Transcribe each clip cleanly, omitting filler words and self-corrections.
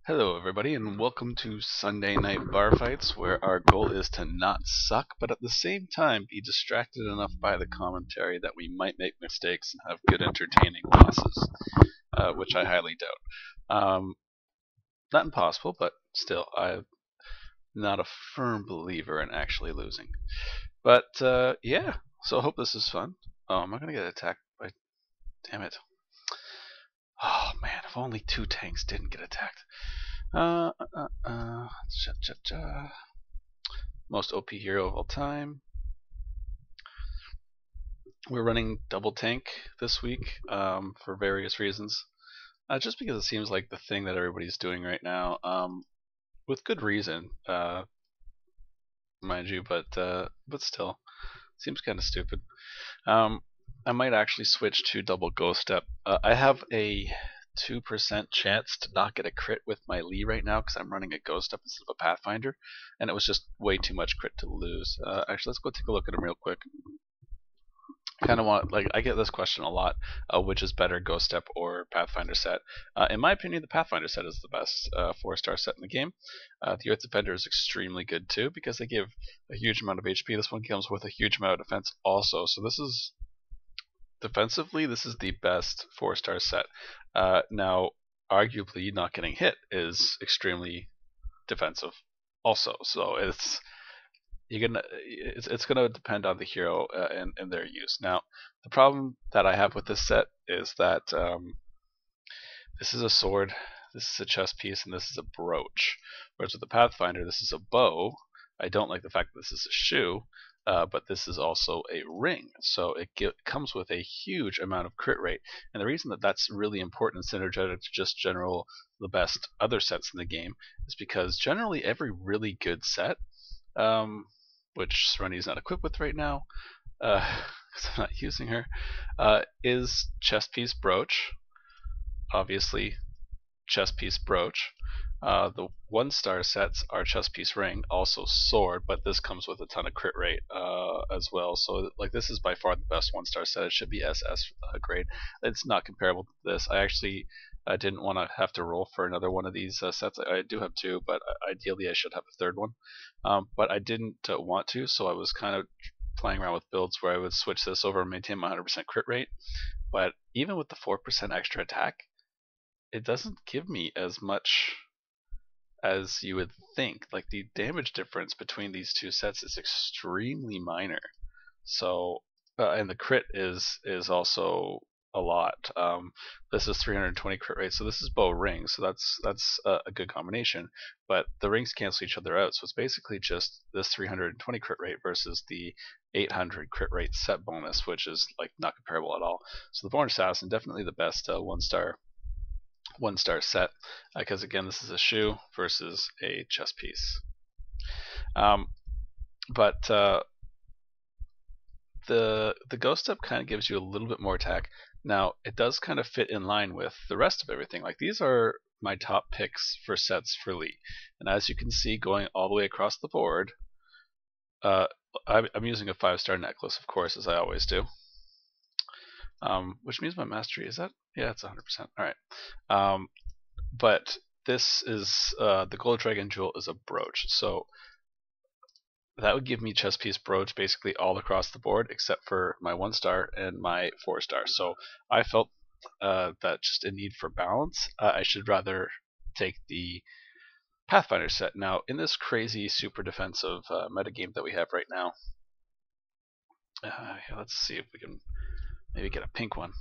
Hello, everybody, and welcome to Sunday Night Bar Fights, where our goal is to not suck, but at the same time be distracted enough by the commentary that we might make mistakes and have good, entertaining losses, which I highly doubt. Not impossible, but still, I'm not a firm believer in actually losing. But yeah, so I hope this is fun. Oh, am I gonna get attacked by? Damn it! Oh man, if only two tanks didn't get attacked. Cha cha cha. Most OP hero of all time. We're running double tank this week for various reasons. Just because it seems like the thing that everybody's doing right now, with good reason, mind you, but still, seems kind of stupid. I might actually switch to double ghost step. I have a 2% chance to not get a crit with my Lee right now because I'm running a ghost step instead of a Pathfinder, and it was just way too much crit to lose. Actually, let's go take a look at him real quick. Kind of want, like, I get this question a lot, which is better, ghost step or Pathfinder set? In my opinion, the Pathfinder set is the best 4-star set in the game. The Earth Defender is extremely good too because they give a huge amount of HP. This one comes with a huge amount of defense also, so this is defensively, this is the best 4-star set. Now, arguably, not getting hit is extremely defensive also, so it's gonna depend on the hero and their use. Now, the problem that I have with this set is that this is a sword, this is a chest piece, and this is a brooch. Whereas with the Pathfinder, this is a bow. I don't like the fact that this is a shoe, but this is also a ring. So it comes with a huge amount of crit rate. And the reason that that's really important and synergetic to just general the best other sets in the game is because generally every really good set, which Serenity's not equipped with right now, because I'm not using her, is chest piece brooch, obviously chest piece brooch. The 1-star sets are chest piece ring, also sword, but this comes with a ton of crit rate as well. So like this is by far the best 1-star set. It should be SS grade. It's not comparable to this. I actually didn't want to have to roll for another one of these sets. I do have two, but ideally I should have a third one. But I didn't want to, so I was kind of playing around with builds where I would switch this over and maintain my 100% crit rate. But even with the 4% extra attack, it doesn't give me as much as you would think. Like the damage difference between these two sets is extremely minor. So, and the crit is also a lot. This is 320 crit rate, so this is bow ring, so that's a good combination. But the rings cancel each other out, so it's basically just this 320 crit rate versus the 800 crit rate set bonus, which is like not comparable at all. So the Born Assassin definitely the best 1-star set because again this is a shoe versus a chest piece. But the ghost step kind of gives you a little bit more attack. Now it does kind of fit in line with the rest of everything. Like these are my top picks for sets for Lee, and as you can see going all the way across the board, I'm using a 5-star necklace, of course, as I always do. Which means my mastery is that? Yeah, it's 100%. All right. But this is the gold dragon jewel is a brooch, so that would give me chest piece brooch basically all across the board except for my 1-star and my 4-star. So I felt that just a need for balance, I should rather take the Pathfinder set. Now in this crazy super defensive metagame that we have right now, let's see if we can maybe get a pink one.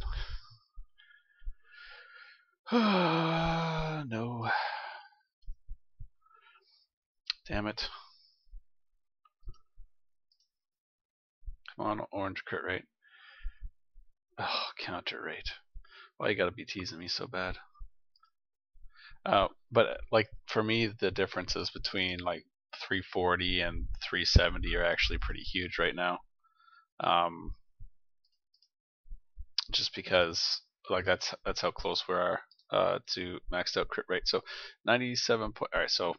No. Damn it. Come on, orange crit rate. Oh, counter rate. Why you gotta be teasing me so bad? But like for me, the differences between like 340 and 370 are actually pretty huge right now. Just because like that's how close we are to maxed out crit rate. So 97 point. All right, so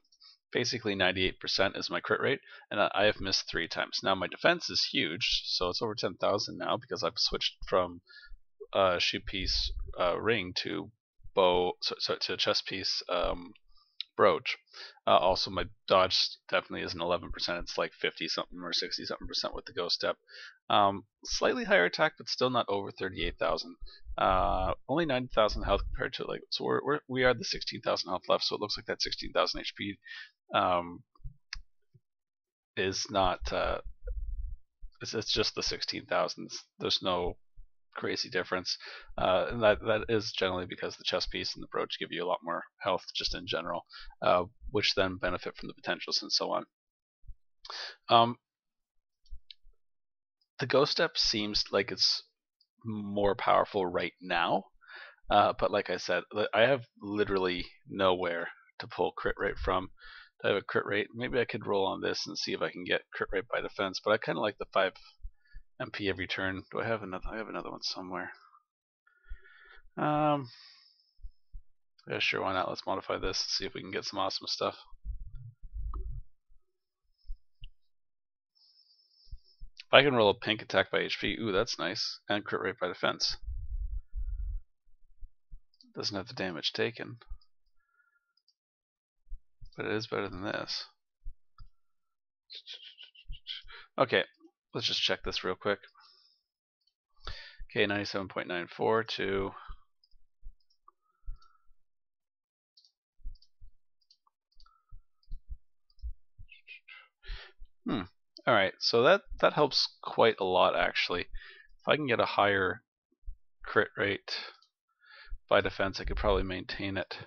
basically 98% is my crit rate, and I have missed 3 times. Now my defense is huge, so it's over 10,000 now because I've switched from shoe piece ring to bow, so to chest piece brooch. Also, my dodge definitely isn't 11%. It's like 50 something or 60 something percent with the ghost step. Slightly higher attack, but still not over 38,000. Only 90,000 health compared to like, so we are the 16,000 health left. So it looks like that 16,000 HP is not. It's just the 16,000. There's no crazy difference, and that is generally because the chest piece and the brooch give you a lot more health just in general, which then benefit from the potentials and so on. The ghost step seems like it's more powerful right now, but like I said, I have literally nowhere to pull crit rate from. I have a crit rate. Maybe I could roll on this and see if I can get crit rate by defense, but I kind of like the 5 MP every turn. Do I have another? I have another one somewhere. Yeah, sure, why not? Let's modify this and see if we can get some awesome stuff. If I can roll a pink attack by HP, ooh, that's nice. And crit rate by defense. Doesn't have the damage taken. But it is better than this. Okay, let's just check this real quick. Okay, 97.94 to Alright, so that helps quite a lot actually. If I can get a higher crit rate by defense, I could probably maintain it.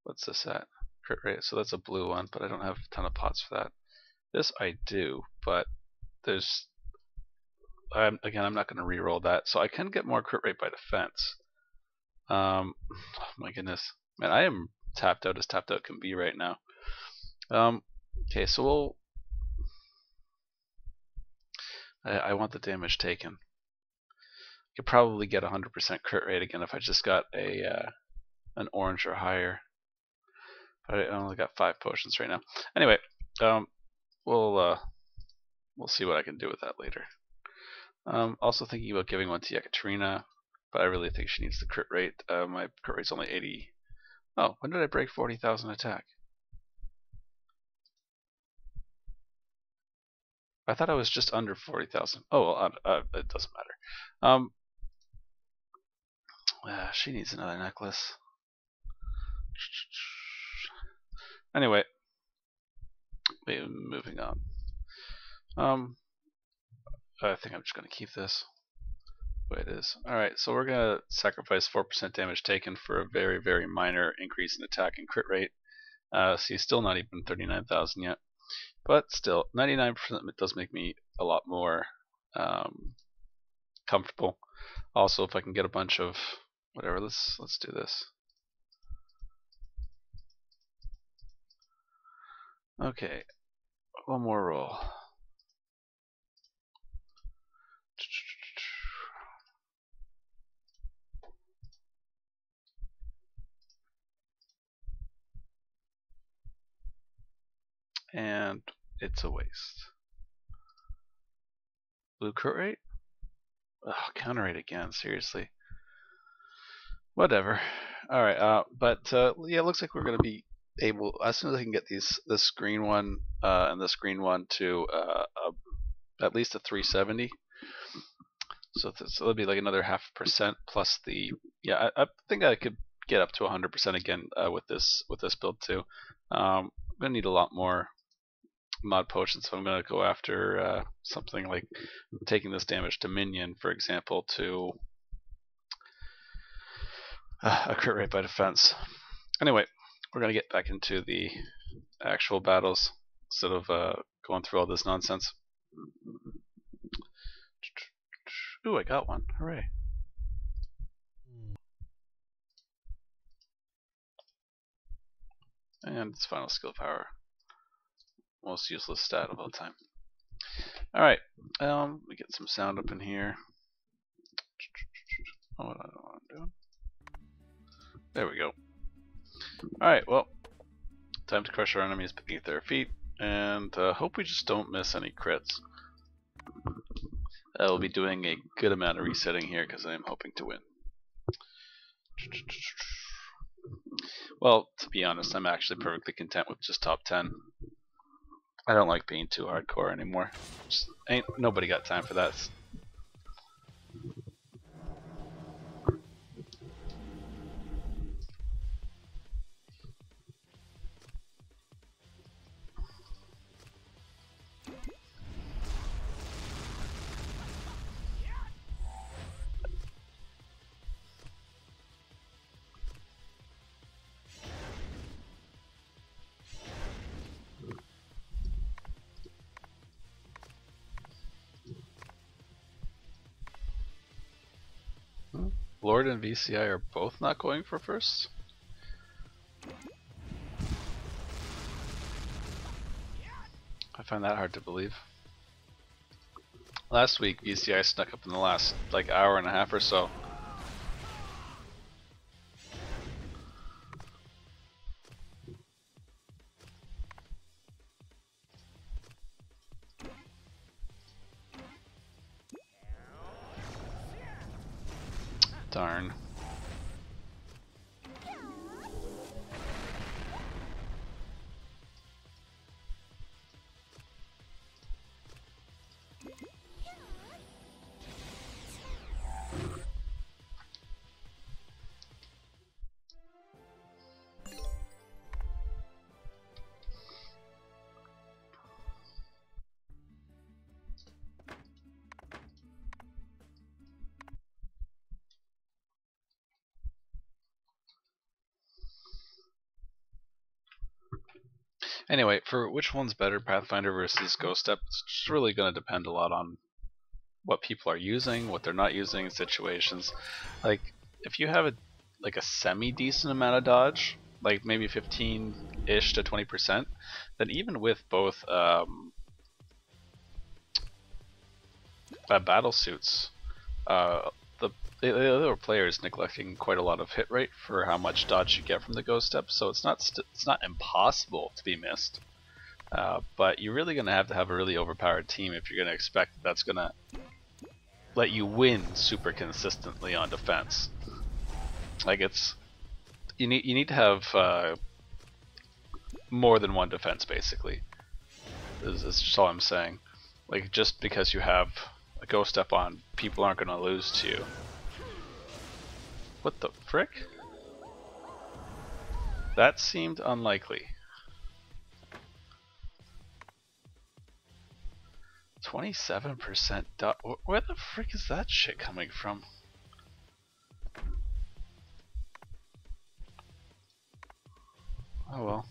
What's this at? Crit rate, so that's a blue one, but I don't have a ton of pots for that. This I do, but there's again, I'm not going to re-roll that, so I can get more crit rate by defense. Oh my goodness, man, I am tapped out as tapped out can be right now. Okay, so I want the damage taken. I could probably get 100% crit rate again if I just got an orange or higher. But I only got 5 potions right now. Anyway, we'll see what I can do with that later. Also thinking about giving one to Yekaterina, but I really think she needs the crit rate. My crit rate's only 80. Oh, when did I break 40,000 attack? I thought I was just under 40,000. Oh, well, it doesn't matter. She needs another necklace. Anyway, moving on. I think I'm just going to keep this the way it is. Alright, so we're going to sacrifice 4% damage taken for a very, very minor increase in attack and crit rate. See, still not even 39,000 yet. But still, 99% does make me a lot more comfortable. Also, if I can get a bunch of whatever, let's do this. Okay, one more roll. And it's a waste. Blue crit rate? Ugh, counter rate again, seriously. Whatever. Alright, yeah, it looks like we're going to be able, as soon as I can get this green one and this green one to at least a 370. So it'll be like another 0.5% plus the, yeah, I think I could get up to 100% again with this build too. I'm going to need a lot more mod potions, so I'm going to go after something like taking this damage to minion, for example, to a crit rate by defense. Anyway, we're going to get back into the actual battles instead of going through all this nonsense. Ooh, I got one. Hooray. And it's final skill power. Most useless stat of all time. Alright, we get some sound up in here. Oh, I don't know what I'm doing. There we go. Alright, well, time to crush our enemies beneath their feet, and hope we just don't miss any crits. I will be doing a good amount of resetting here because I am hoping to win. Well, to be honest, I'm actually perfectly content with just top 10. I don't like being too hardcore anymore. Just ain't nobody got time for that. Lord and VCI are both not going for first? I find that hard to believe. Last week, VCI snuck up in the last like hour and a half or so. Darn. Anyway, for which one's better, Pathfinder versus Ghost Step, it's just really going to depend a lot on what people are using, what they're not using, situations. Like, if you have a semi-decent amount of dodge, like maybe 15-ish to 20%, then even with both battle suits, the other player is neglecting quite a lot of hit rate for how much dodge you get from the Ghost Step, so it's not impossible to be missed. But you're really going to have a really overpowered team if you're going to expect that's going to let you win super consistently on defense. Like you need to have more than one defense basically. Is just all I'm saying. Like just because you have a Ghost Step on, people aren't going to lose to you. What the frick? That seemed unlikely. 27% dot. Where the frick is that shit coming from? Oh well.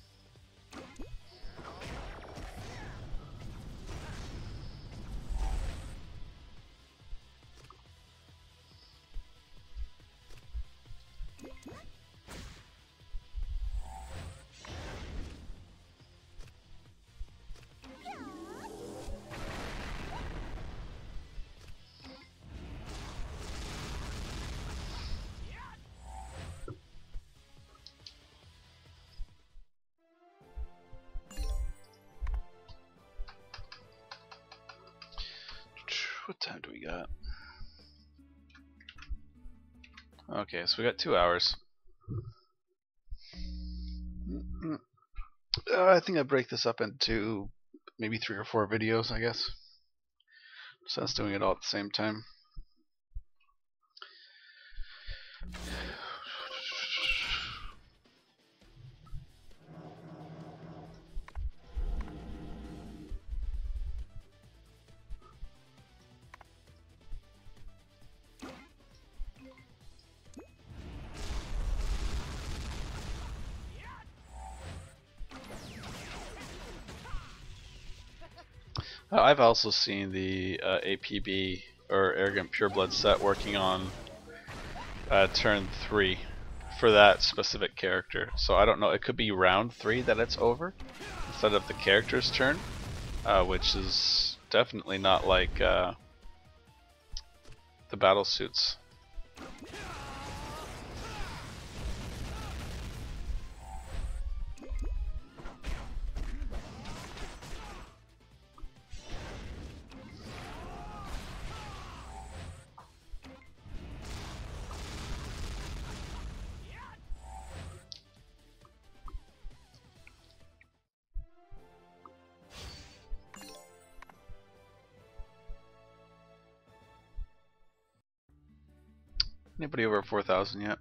What time do we got? Okay, so we got 2 hours. I think I break this up into maybe 3 or 4 videos, I guess. So that's doing it all at the same time. I've also seen the APB or Arrogant Pureblood set working on turn 3 for that specific character. So I don't know, it could be round 3 that it's over instead of the character's turn, which is definitely not like the battle suits. Anybody over 4,000 yet?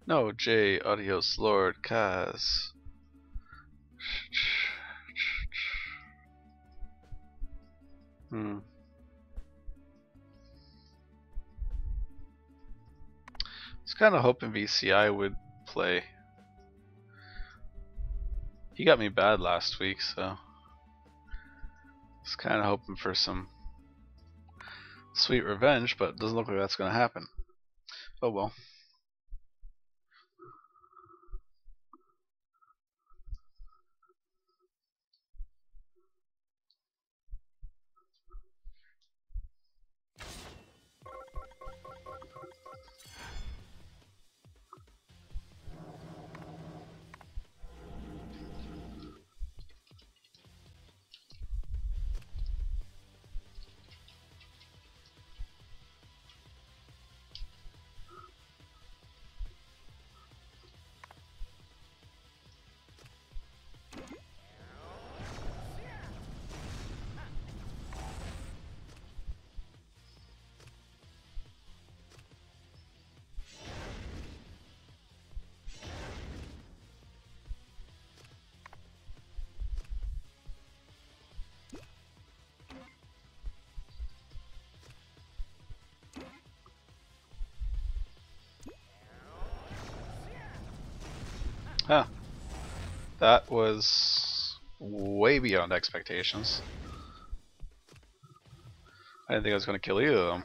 No, J, Adios, Lord, Kaz. I was kind of hoping VCI would play. He got me bad last week, so I was kind of hoping for some sweet revenge, but it doesn't look like that's going to happen. Oh well. Huh. That was way beyond expectations. I didn't think I was going to kill either of them.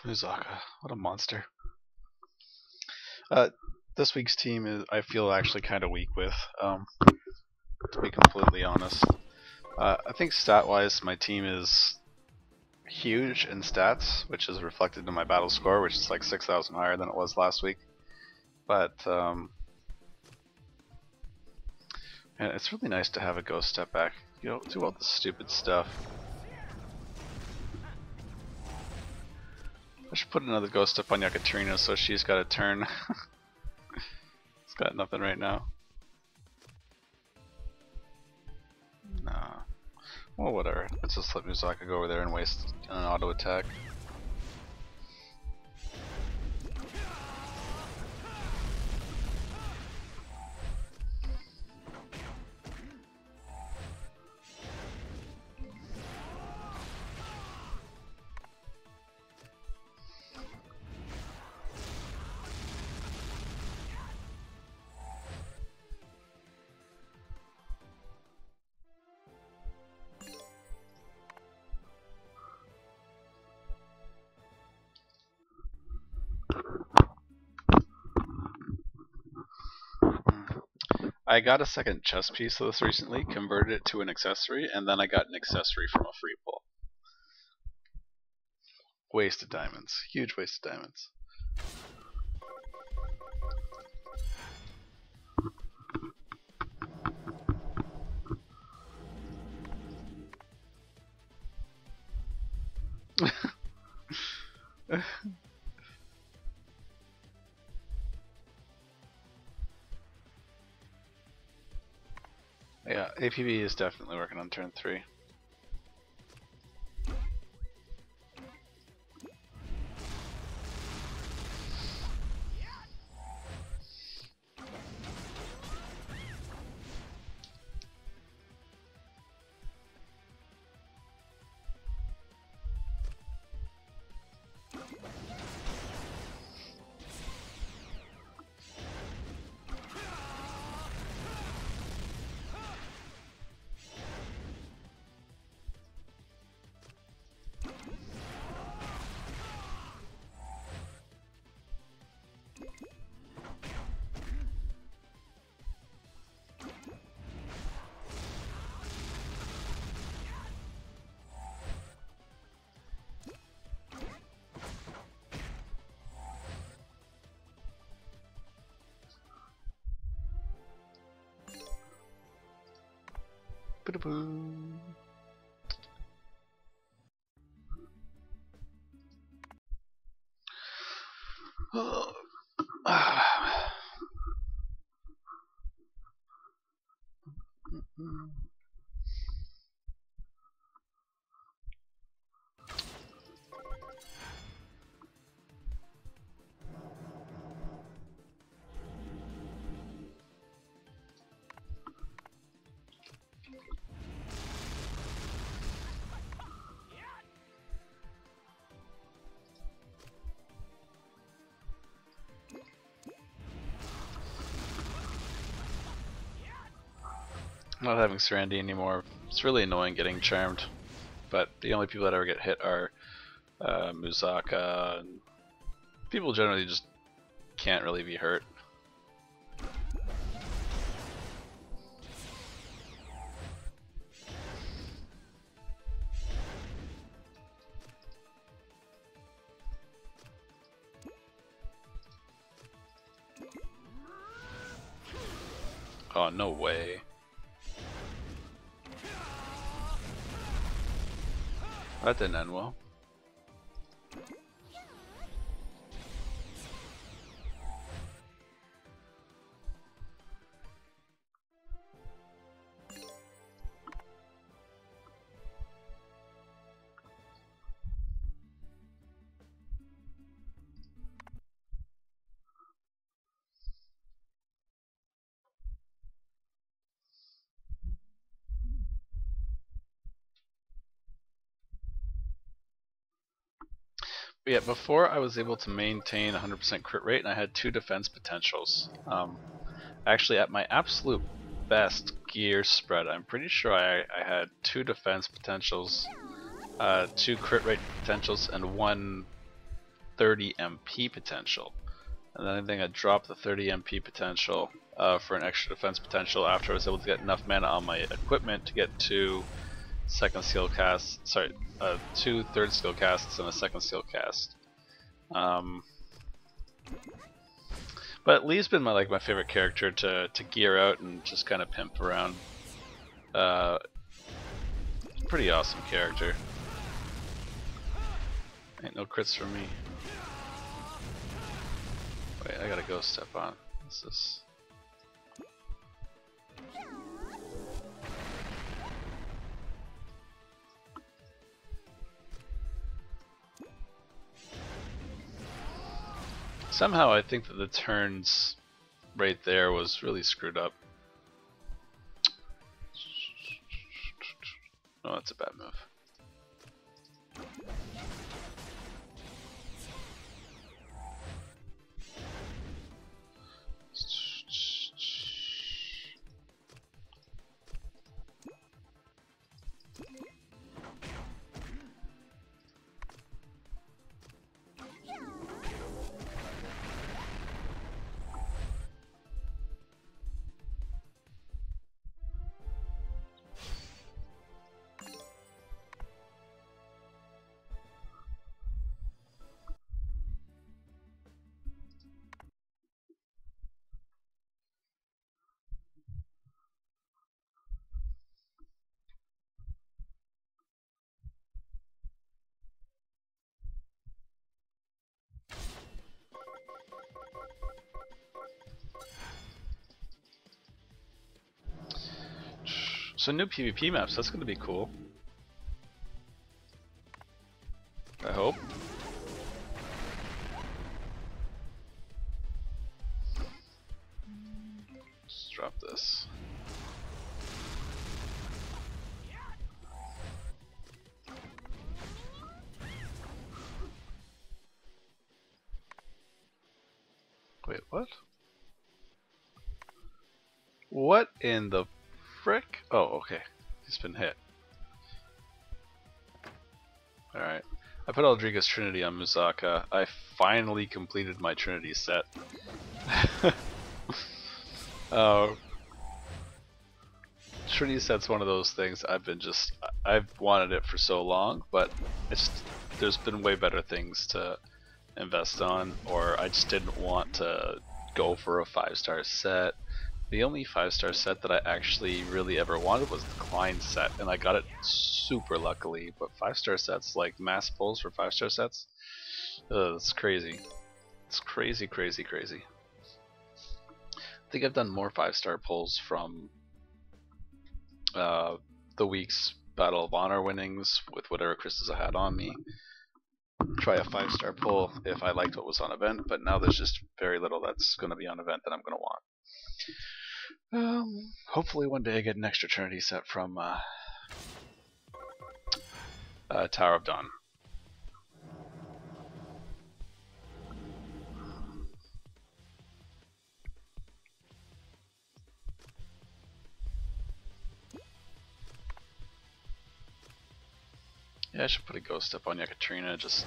Muzaka, what a monster. This week's team is, I feel, actually kind of weak with, to be completely honest. I think stat-wise, my team is huge in stats, which is reflected in my battle score, which is like 6,000 higher than it was last week. But and it's really nice to have a Ghost step back. You don't do all the stupid stuff. I should put another Ghost up on Yakaterina so she's got a turn. It's got nothing right now. Nah. Well, whatever. Let's just let Muzaka go over there and waste an auto attack. I got a second chess piece of this recently, converted it to an accessory, and then I got an accessory from a free pull. Waste of diamonds. Huge waste of diamonds. Yeah, APB is definitely working on turn 3. Ba-da-boom. Not having Serenity anymore. It's really annoying getting charmed, but the only people that ever get hit are Musaka, and people generally just can't really be hurt. Oh, no way. That didn't end well. Yeah, before I was able to maintain 100% crit rate, and I had 2 defense potentials. Actually, at my absolute best gear spread, I'm pretty sure I had 2 defense potentials, 2 crit rate potentials, and 1 30 MP potential. And then I think I dropped the 30 MP potential for an extra defense potential after I was able to get enough mana on my equipment to get 2 second skill casts, sorry, 2 third skill casts and a second skill cast. But Lee's been my favorite character to gear out and just kind of pimp around. Pretty awesome character. Ain't no crits for me. Wait, I gotta go step on. What's this? Somehow I think that the turns right there was really screwed up. Oh, that's a bad move. So new PvP maps, that's gonna be cool. I hope. Let's drop this. Wait, what? What in the frick? Oh, okay. He's been hit. Alright. I put Aldriga's Trinity on Musaka. I finally completed my Trinity set. Trinity set's one of those things I've wanted it for so long, but there's been way better things to invest on, or I just didn't want to go for a 5-star set The only 5-star set that I actually really ever wanted was the Klein set, and I got it super luckily. But 5-star sets, like mass pulls for 5-star sets, it's crazy. It's crazy, crazy, crazy. I think I've done more 5-star pulls from the week's Battle of Honor winnings with whatever crystals I had on me. Try a 5-star pull if I liked what was on event, but now there's just very little that's going to be on event that I'm going to want. Hopefully one day I get an extra Trinity set from Tower of Dawn. Yeah, I should put a ghost up on Yekaterina, just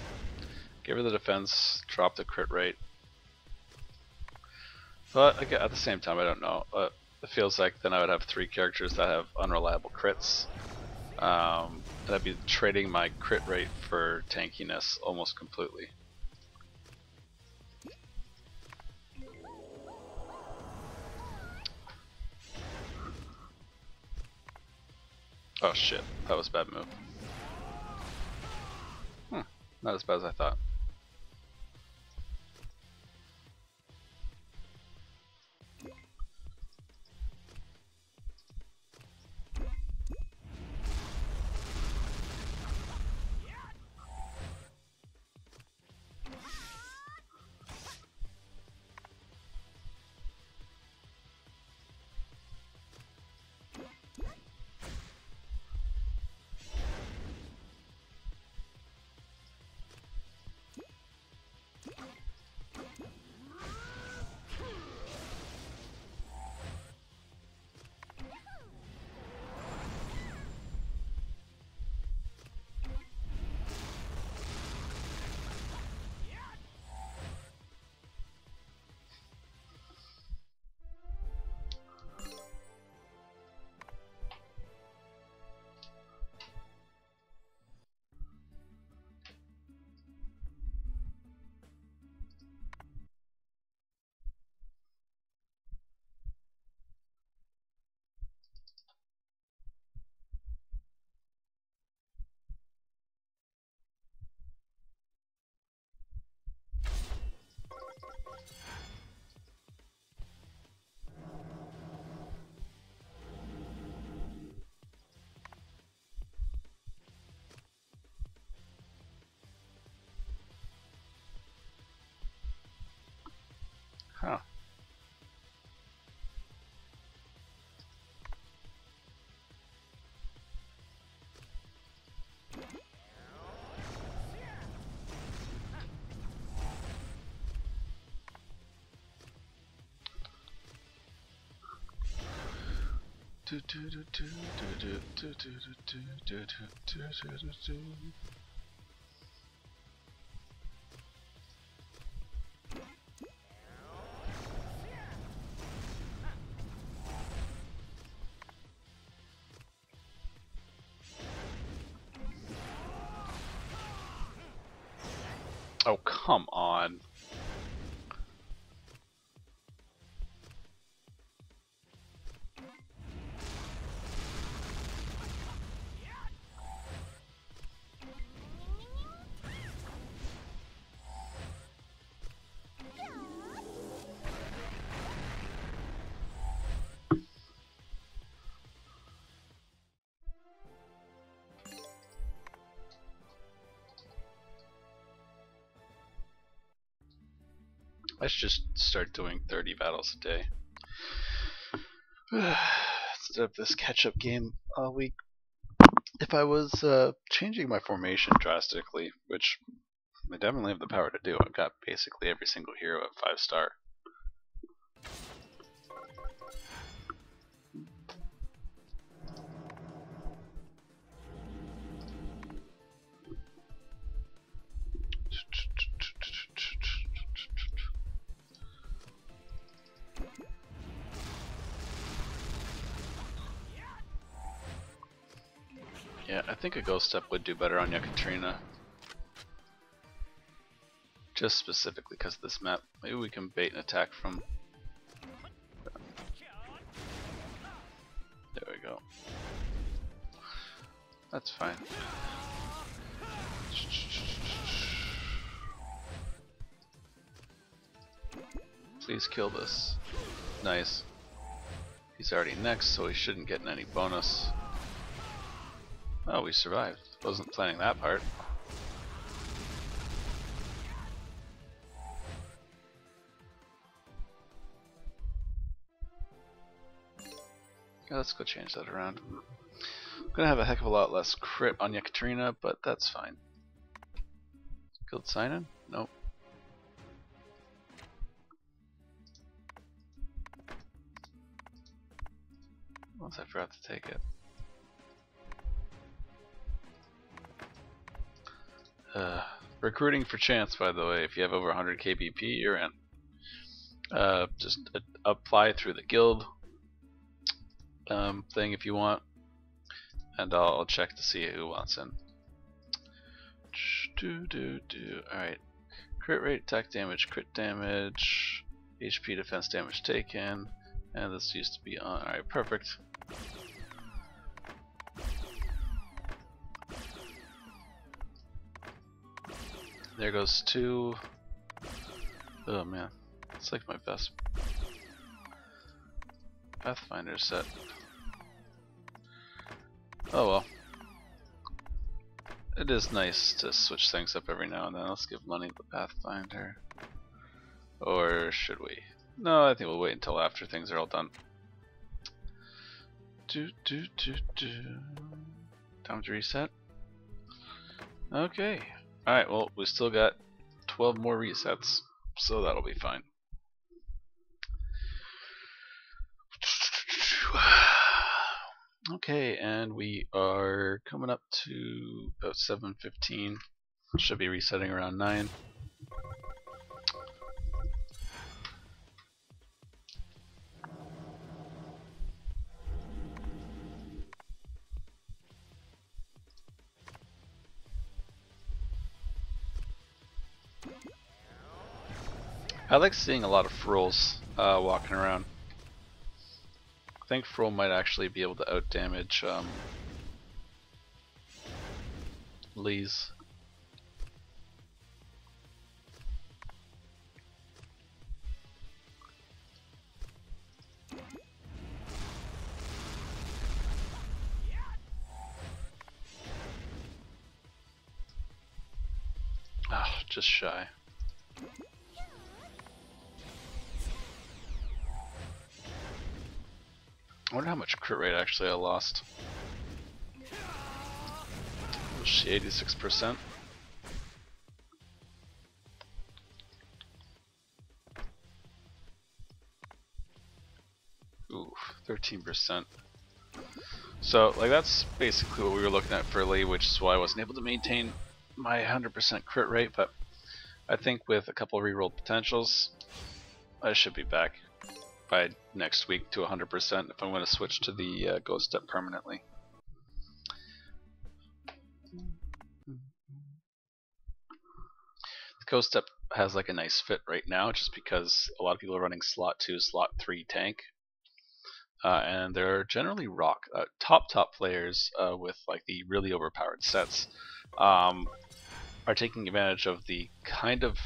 give her the defense, drop the crit rate. But again, at the same time, I don't know. It feels like then I would have 3 characters that have unreliable crits. And I'd be trading my crit rate for tankiness almost completely. Oh shit, that was a bad move. Not as bad as I thought. Huh. Oh, come on. I should just start doing 30 battles a day. Instead of this catch-up game all week. If I was changing my formation drastically, which I definitely have the power to do, I've got basically every single hero at 5-star. Yeah, I think a Ghost Step would do better on Yekaterina. Just specifically because of this map. Maybe we can bait an attack from... go. That's fine. Please kill this. Nice. He's already next, so he shouldn't get any bonus. Oh, we survived. Wasn't planning that part. Yeah, let's go change that around. I'm gonna have a heck of a lot less crit on Yekaterina, but that's fine. Guild sign-in? Nope. Once I forgot to take it. Recruiting for chance, by the way. If you have over 100 KBP, you're in. Just apply through the guild thing if you want, and I'll check to see who wants in. Alright. Crit rate, attack damage, crit damage, HP, defense damage taken, and this used to be on. Alright, perfect. There goes 2. Oh man, it's like my best Pathfinder set. Oh well. It is nice to switch things up every now and then. Let's give money to the Pathfinder. Or should we? No, I think we'll wait until after things are all done. Time to reset. Okay. Alright, well, we still got 12 more resets, so that'll be fine. Okay, and we are coming up to about 7:15. Should be resetting around 9. I like seeing a lot of Frulls walking around. I think Frull might actually be able to out-damage Lee's. Ah, just shy. I wonder how much crit rate actually I lost. Was she 86%? Ooh, 13%. So, like, that's basically what we were looking at for Lee, which is why I wasn't able to maintain my 100% crit rate, but I think with a couple reroll potentials, I should be back by next week to 100% if I'm going to switch to the Ghost Step permanently. The Ghost Step has like a nice fit right now just because a lot of people are running slot 2, slot 3 tank. And they're generally rock top players with like the really overpowered sets are taking advantage of the kind of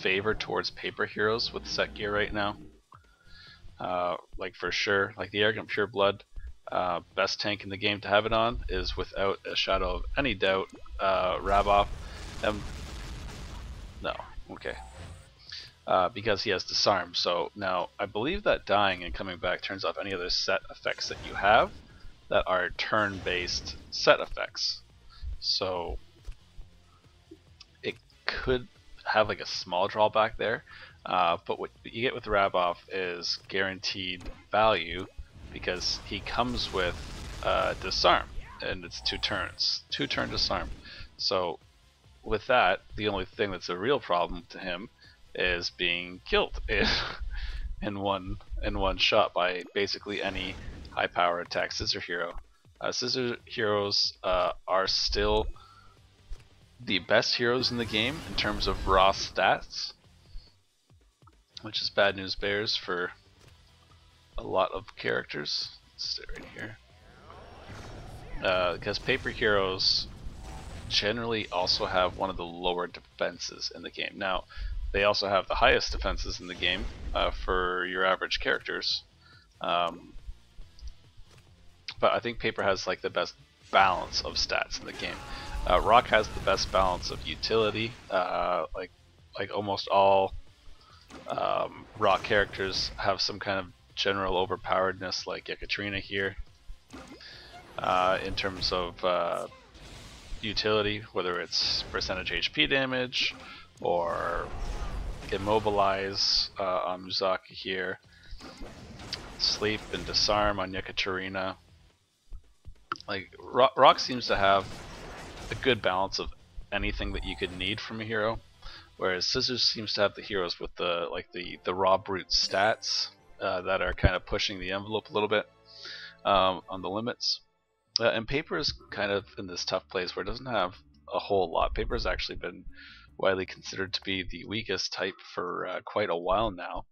favor towards paper heroes with set gear right now. Like for sure, like the Arrogant Pureblood, best tank in the game to have it on is without a shadow of any doubt Raboff. No, okay. Because he has Disarm. So now I believe that dying and coming back turns off any other set effects that you have that are turn-based set effects. So it could have like a small drawback there, but what you get with Raboff is guaranteed value because he comes with Disarm, and it's 2 turns, 2-turn Disarm. So with that, the only thing that's a real problem to him is being killed in one shot by basically any high power attack scissor hero. Scissor heroes are still the best heroes in the game in terms of raw stats, which is bad news bears for a lot of characters. Let's stay right here. because paper heroes generally also have one of the lower defenses in the game. Now, they also have the highest defenses in the game for your average characters. But I think paper has like the best balance of stats in the game. Rock has the best balance of utility. Like almost all rock characters have some kind of general overpoweredness, like Ekaterina here. In terms of utility, whether it's percentage HP damage or immobilize on Muzaki here, sleep and disarm on Ekaterina. Like Rock seems to have a good balance of anything that you could need from a hero, whereas Scissors seems to have the heroes with the raw brute stats that are kind of pushing the envelope a little bit on the limits. And Paper is kind of in this tough place where it doesn't have a whole lot. Paper has actually been widely considered to be the weakest type for quite a while now,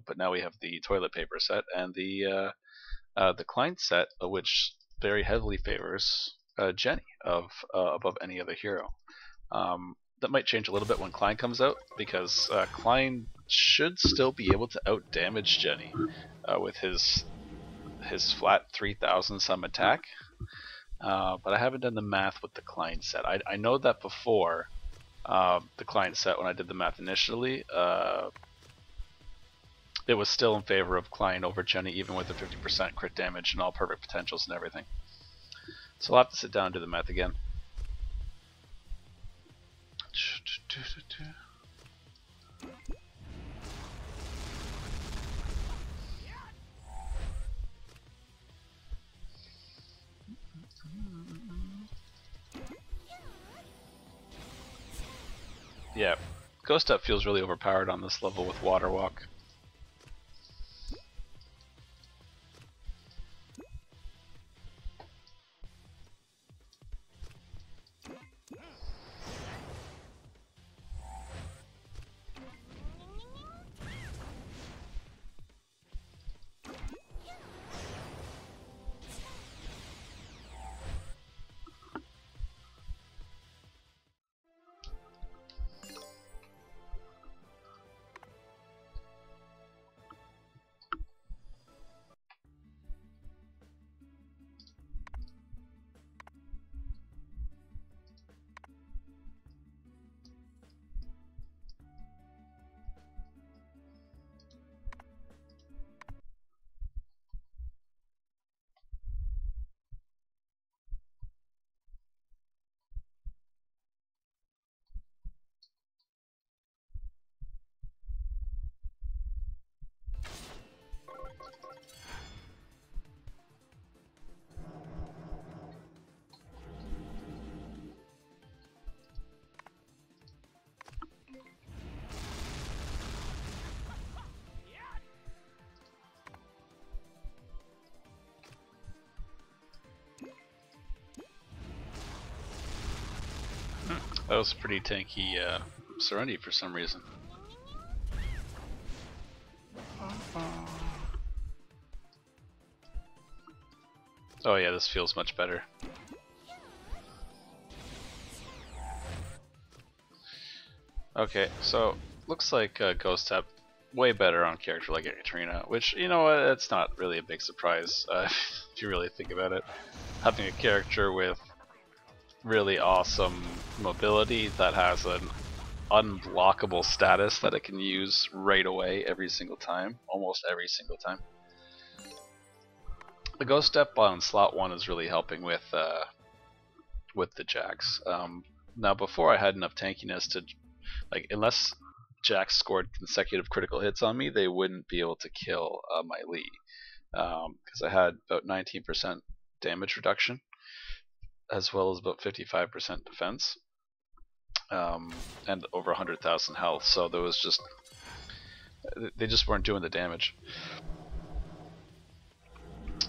but now we have the toilet paper set and the Klein set, which very heavily favors Jenny above any other hero. That might change a little bit when Klein comes out, because Klein should still be able to out damage Jenny with his flat 3000 some attack. But I haven't done the math with the Klein set. I know that before the Klein set, when I did the math initially, it was still in favor of Klein over Jenny, even with the 50% crit damage and all perfect potentials and everything. So I'll have to sit down and do the math again. Yeah, Ghost Step feels really overpowered on this level with Water Walk. That was a pretty tanky Serenity for some reason. Oh yeah, this feels much better. Okay, so looks like Ghost Step way better on a character like Ekaterina, which, you know what, it's not really a big surprise if you really think about it. Having a character with really awesome mobility that has an unblockable status that it can use right away every single time, almost every single time. The Ghost Step on slot 1 is really helping with the Jax. Now before I had enough tankiness to, like, unless Jax scored consecutive critical hits on me, they wouldn't be able to kill my Lee, because I had about 19% damage reduction, as well as about 55% defense, and over 100,000 health. So there was just, they just weren't doing the damage.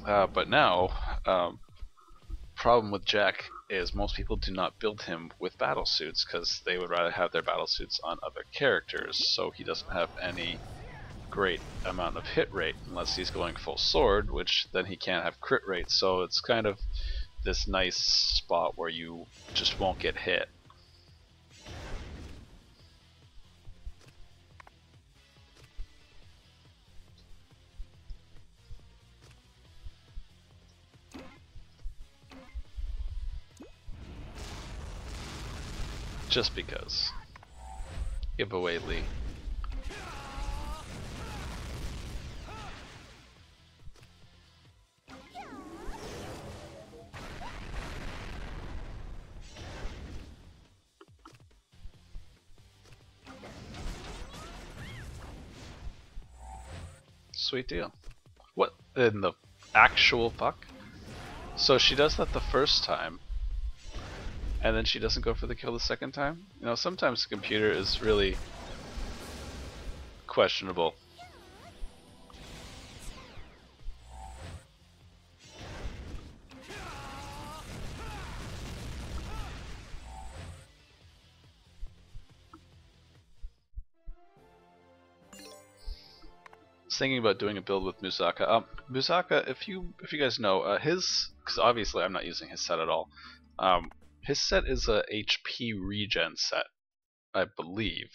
But now, problem with Jack is most people do not build him with battle suits because they would rather have their battle suits on other characters, so he doesn't have any great amount of hit rate unless he's going full sword, which then he can't have crit rate. So it's kind of this nice spot where you just won't get hit. Just because. Give away Lee. Sweet deal. What in the actual fuck? So she does that the first time, and then she doesn't go for the kill the second time? You know, sometimes the computer is really questionable. Thinking about doing a build with Musaka. Musaka, if you guys know, his, because obviously I'm not using his set at all. His set is a HP regen set, I believe.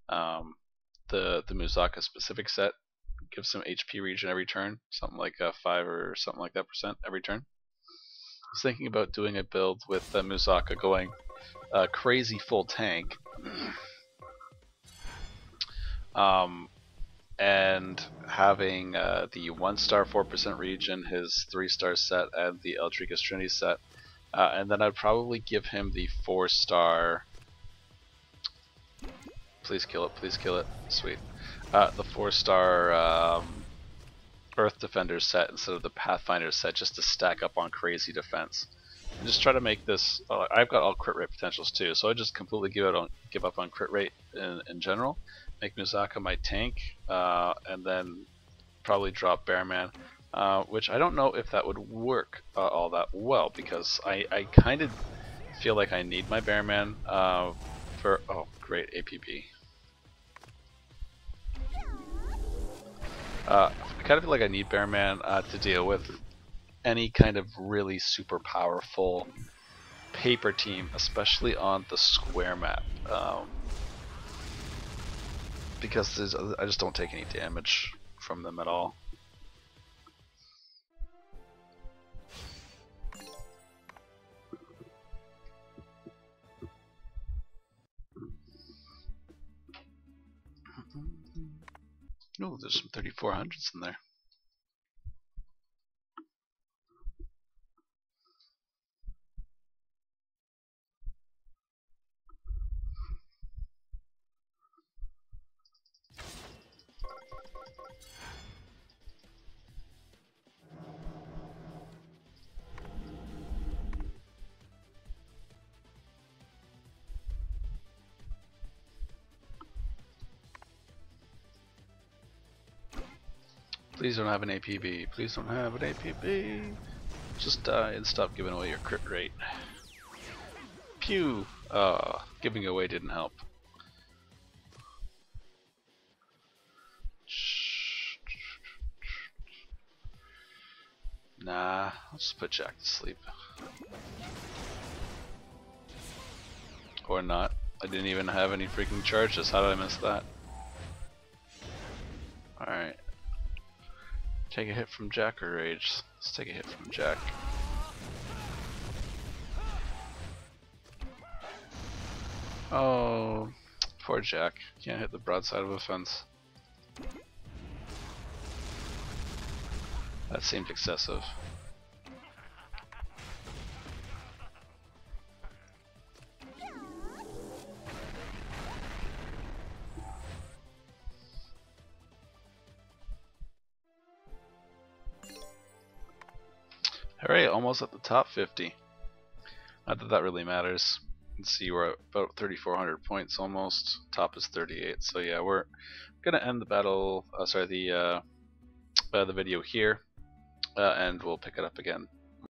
The Musaka specific set gives him HP regen every turn, something like 5 or something like that % every turn. I was thinking about doing a build with Musaka going crazy full tank. And having the 1-star 4% regen, his 3-star set, and the Eldricus Trinity set. And then I'd probably give him the 4-star... Please kill it, sweet. The 4-star Earth Defender set instead of the Pathfinder set, just to stack up on crazy defense. And just try to make this... I've got all crit rate potentials too, so I just completely give up on crit rate in general. Make Musaka my tank, and then probably drop Bearman, which I don't know if that would work all that well, because I kind of feel like I need my Bearman for... Oh, great, APB. I kind of feel like I need Bearman to deal with any kind of really super powerful paper team, especially on the square map. Because I just don't take any damage from them at all. Oh, there's some 3400s in there. Please don't have an APB. Please don't have an APB. Just die and stop giving away your crit rate. Pew! Giving away didn't help. Nah, I'll just put Jack to sleep. Or not. I didn't even have any freaking charges. How did I miss that? Alright. Take a hit from Jack or Rage? Let's take a hit from Jack. Oh, poor Jack. Can't hit the broadside of a fence. That seemed excessive. Alright, almost at the top 50. Not that that really matters. Let's see, we're at about 3,400 points almost. Top is 38. So yeah, we're gonna end the battle. The video here, and we'll pick it up again